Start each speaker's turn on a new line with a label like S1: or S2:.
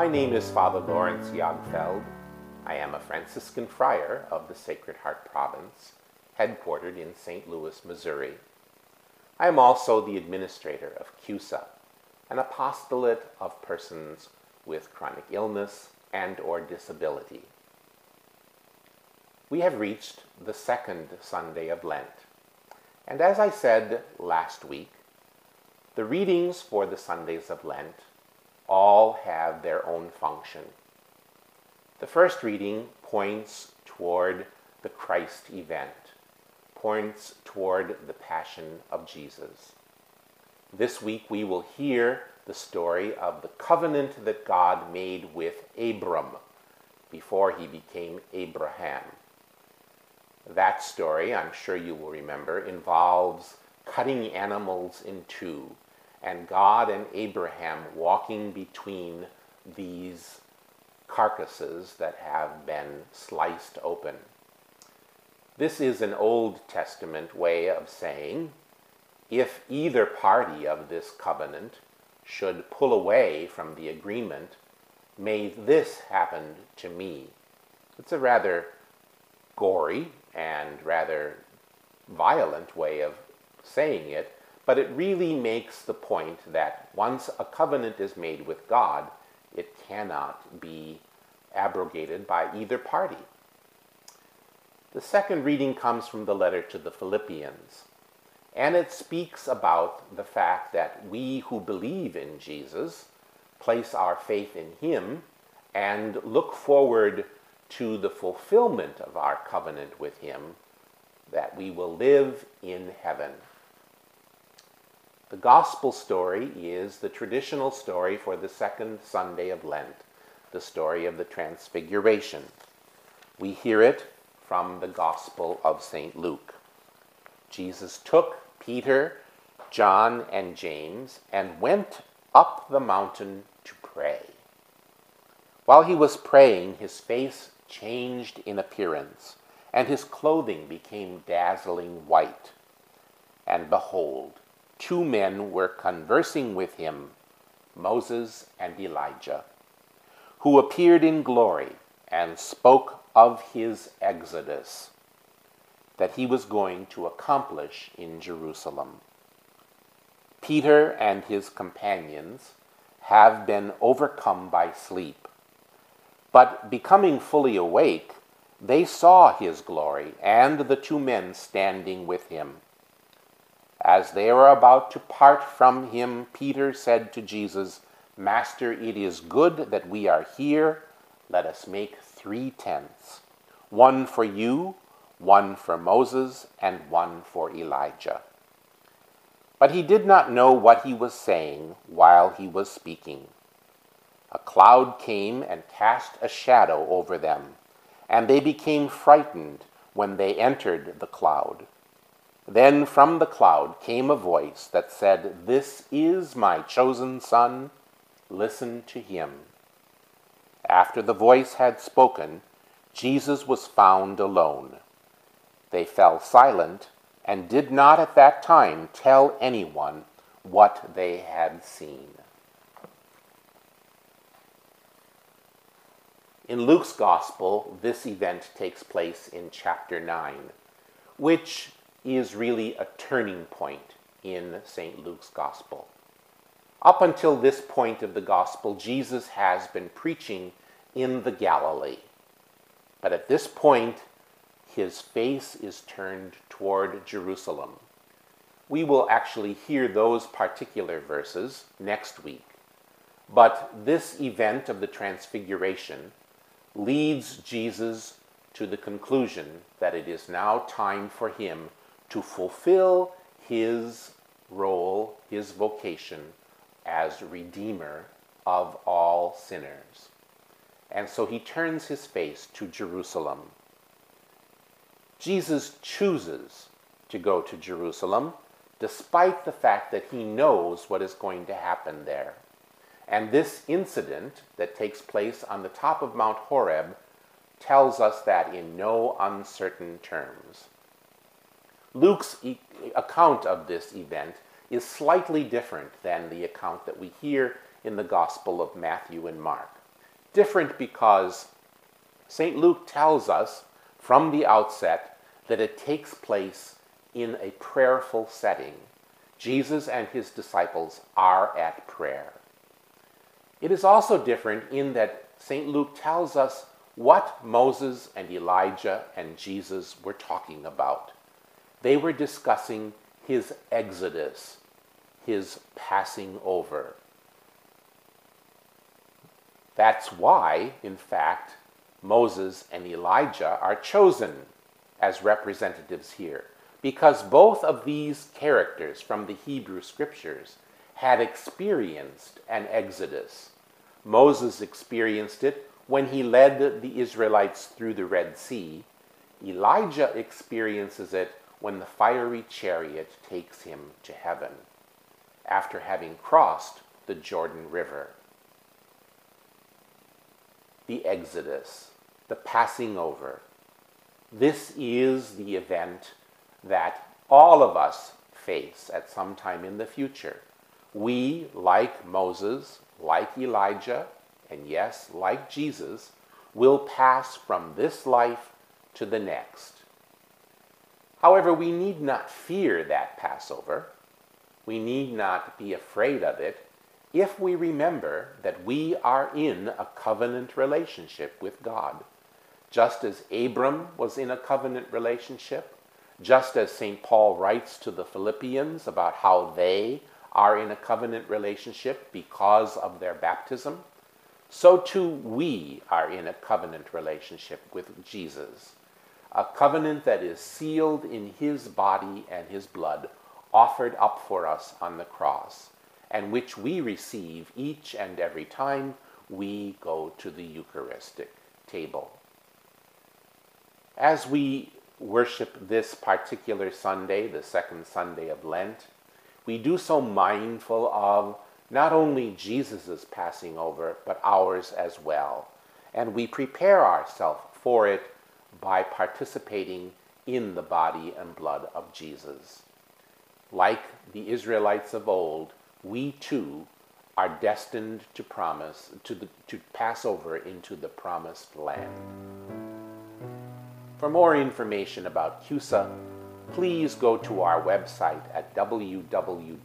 S1: My name is Father Lawrence Jagfeld. I am a Franciscan friar of the Sacred Heart Province, headquartered in St. Louis, Missouri. I am also the administrator of CUSA, an apostolate of persons with chronic illness and/or disability. We have reached the second Sunday of Lent, and as I said last week, the readings for the Sundays of Lent all have their own function. The first reading points toward the Christ event, points toward the Passion of Jesus. This week we will hear the story of the covenant that God made with Abram before he became Abraham. That story, I'm sure you will remember, involves cutting animals in two, and God and Abraham walking between these carcasses that have been sliced open. This is an Old Testament way of saying, if either party of this covenant should pull away from the agreement, may this happen to me. It's a rather gory and rather violent way of saying it, but it really makes the point that once a covenant is made with God, it cannot be abrogated by either party. The second reading comes from the letter to the Philippians, and it speaks about the fact that we who believe in Jesus place our faith in him and look forward to the fulfillment of our covenant with him, that we will live in heaven. The gospel story is the traditional story for the second Sunday of Lent, the story of the Transfiguration. We hear it from the Gospel of St. Luke. Jesus took Peter, John, and James and went up the mountain to pray. While he was praying, his face changed in appearance, and his clothing became dazzling white. And behold, two men were conversing with him, Moses and Elijah, who appeared in glory and spoke of his exodus that he was going to accomplish in Jerusalem. Peter and his companions have been overcome by sleep, but becoming fully awake, they saw his glory and the two men standing with him. As they were about to part from him, Peter said to Jesus, "Master, it is good that we are here. Let us make 3 tents, one for you, one for Moses, and one for Elijah." But he did not know what he was saying while he was speaking. A cloud came and cast a shadow over them, and they became frightened when they entered the cloud. Then from the cloud came a voice that said, "This is my chosen Son, listen to him." After the voice had spoken, Jesus was found alone. They fell silent and did not at that time tell anyone what they had seen. In Luke's Gospel, this event takes place in chapter 9, which is really a turning point in St. Luke's Gospel. Up until this point of the Gospel, Jesus has been preaching in the Galilee. But at this point, his face is turned toward Jerusalem. We will actually hear those particular verses next week. But this event of the Transfiguration leads Jesus to the conclusion that it is now time for him to fulfill his role, his vocation as Redeemer of all sinners. And so he turns his face to Jerusalem. Jesus chooses to go to Jerusalem despite the fact that he knows what is going to happen there. And this incident that takes place on the top of Mount Horeb tells us that in no uncertain terms. Luke's account of this event is slightly different than the account that we hear in the Gospel of Matthew and Mark. Different because St. Luke tells us from the outset that it takes place in a prayerful setting. Jesus and his disciples are at prayer. It is also different in that St. Luke tells us what Moses and Elijah and Jesus were talking about. They were discussing his exodus, his passing over. That's why, in fact, Moses and Elijah are chosen as representatives here, because both of these characters from the Hebrew Scriptures had experienced an exodus. Moses experienced it when he led the Israelites through the Red Sea. Elijah experiences it when the fiery chariot takes him to heaven, after having crossed the Jordan River. The Exodus, the passing over. This is the event that all of us face at some time in the future. We, like Moses, like Elijah, and yes, like Jesus, will pass from this life to the next. However, we need not fear that Passover. We need not be afraid of it if we remember that we are in a covenant relationship with God. Just as Abram was in a covenant relationship, just as St. Paul writes to the Philippians about how they are in a covenant relationship because of their baptism, so too we are in a covenant relationship with Jesus. A covenant that is sealed in his body and his blood, offered up for us on the cross, and which we receive each and every time we go to the Eucharistic table. As we worship this particular Sunday, the second Sunday of Lent, we do so mindful of not only Jesus' passing over, but ours as well. And we prepare ourselves for it by participating in the body and blood of Jesus. Like the Israelites of old, we too are destined to pass over into the promised land. For more information about CUSA, please go to our website at www.cusan.org.